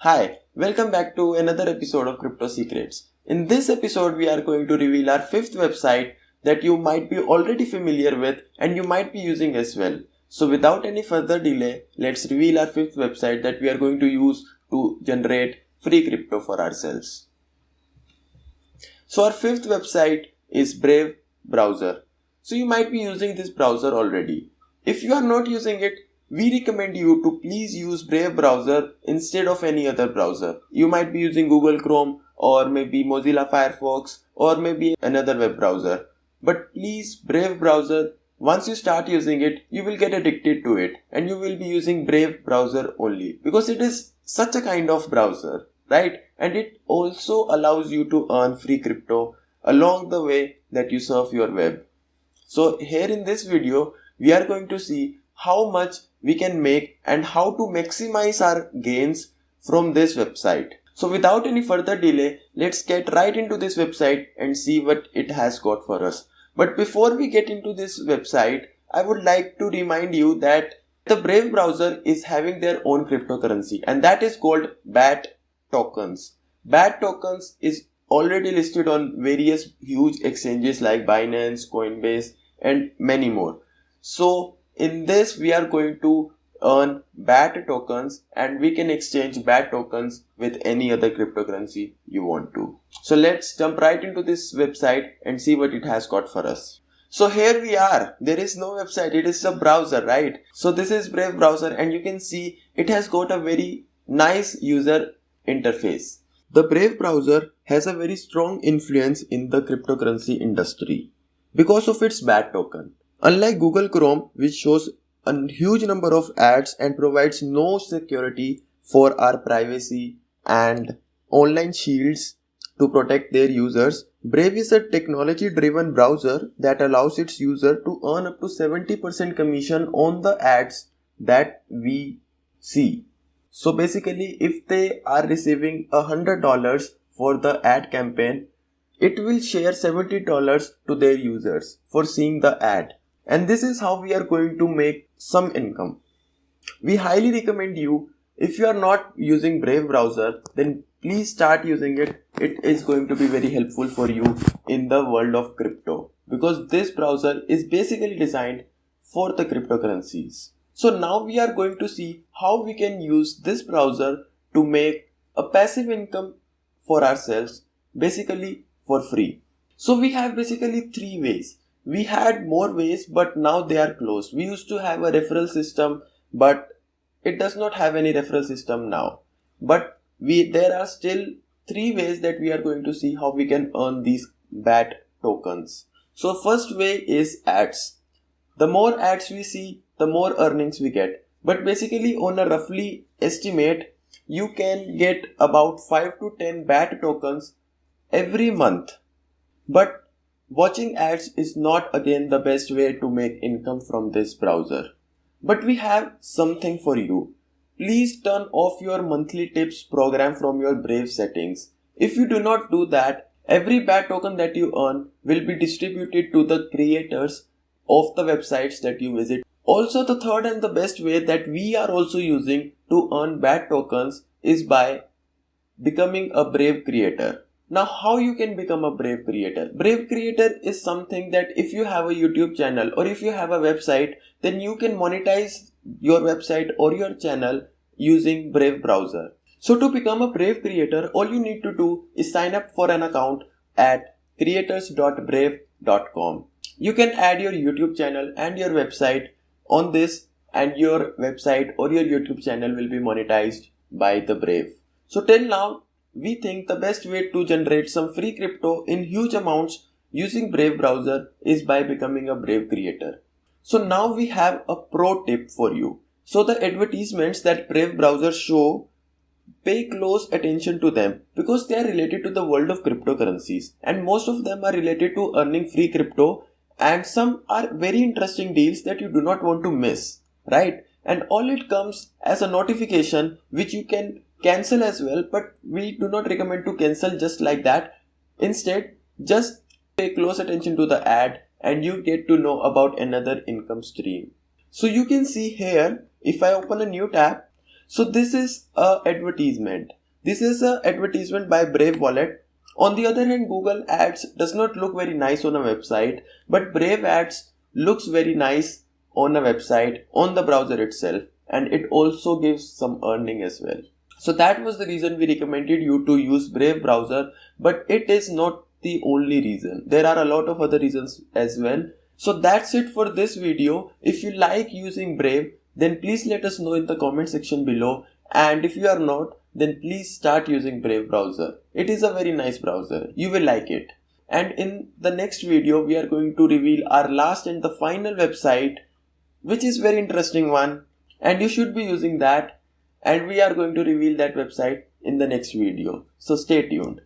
Hi, welcome back to another episode of Crypto Secrets. In this episode, we are going to reveal our fifth website that you might be already familiar with and you might be using as well. So, without any further delay, let's reveal our fifth website that we are going to use to generate free crypto for ourselves. So, our fifth website is Brave Browser. So, you might be using this browser already. If you are not using it, we recommend you to please use Brave browser instead of any other browser. You might be using Google Chrome or maybe Mozilla Firefox or maybe another web browser. But please, Brave browser, once you start using it, you will get addicted to it and you will be using Brave browser only because it is such a kind of browser, right? And it also allows you to earn free crypto along the way that you surf your web. So here in this video, we are going to see how much we can make and how to maximize our gains from this website. So without any further delay, let's get right into this website and see what it has got for us. But before we get into this website, I would like to remind you that the Brave browser is having their own cryptocurrency and that is called BAT tokens. BAT tokens is already listed on various huge exchanges like Binance, Coinbase and many more. So in this we are going to earn BAT tokens and we can exchange BAT tokens with any other cryptocurrency you want to. So let's jump right into this website and see what it has got for us. So here we are. There is no website. It is a browser, right? So this is Brave browser and you can see it has got a very nice user interface. The Brave browser has a very strong influence in the cryptocurrency industry because of its BAT token. Unlike Google Chrome, which shows a huge number of ads and provides no security for our privacy and online shields to protect their users, Brave is a technology-driven browser that allows its user to earn up to 70% commission on the ads that we see. So basically, if they are receiving $100 for the ad campaign, it will share $70 to their users for seeing the ad. And this is how we are going to make some income. We highly recommend you, if you are not using Brave browser, then please start using it. It is going to be very helpful for you in the world of crypto because this browser is basically designed for the cryptocurrencies. So now we are going to see how we can use this browser to make a passive income for ourselves, basically for free. So we have basically three ways. We had more ways, but now they are closed. We used to have a referral system, but it does not have any referral system now. But there are still three ways that we are going to see how we can earn these BAT tokens. So first way is ads. The more ads we see, the more earnings we get. But basically on a roughly estimate, you can get about 5 to 10 BAT tokens every month. But watching ads is not again the best way to make income from this browser. But we have something for you. Please turn off your monthly tips program from your Brave settings. If you do not do that, every BAT token that you earn will be distributed to the creators of the websites that you visit. Also, the third and the best way that we are also using to earn BAT tokens is by becoming a Brave creator. Now, how you can become a Brave creator? Brave creator is something that if you have a YouTube channel or if you have a website, then you can monetize your website or your channel using Brave browser. So to become a Brave creator, all you need to do is sign up for an account at creators.brave.com. You can add your YouTube channel and your website on this and your website or your YouTube channel will be monetized by the Brave. So till now, we think the best way to generate some free crypto in huge amounts using Brave browser is by becoming a Brave creator. So now we have a pro tip for you. So the advertisements that Brave browser show, pay close attention to them because they are related to the world of cryptocurrencies and most of them are related to earning free crypto and some are very interesting deals that you do not want to miss, right? And all it comes as a notification which you can cancel as well, but we do not recommend to cancel just like that. Instead, just pay close attention to the ad and you get to know about another income stream. So you can see here, if I open a new tab, So this is a advertisement. This is a advertisement by Brave Wallet. On the other hand, Google Ads does not look very nice on a website, but Brave Ads looks very nice on a website, on the browser itself, and it also gives some earning as well. So that was the reason we recommended you to use Brave browser, but it is not the only reason. There are a lot of other reasons as well. So that's it for this video. If you like using Brave, then please let us know in the comment section below. And if you are not, then please start using Brave browser. It is a very nice browser. You will like it. And in the next video, we are going to reveal our last and the final website, which is very interesting one. And you should be using that. And we are going to reveal that website in the next video. So stay tuned.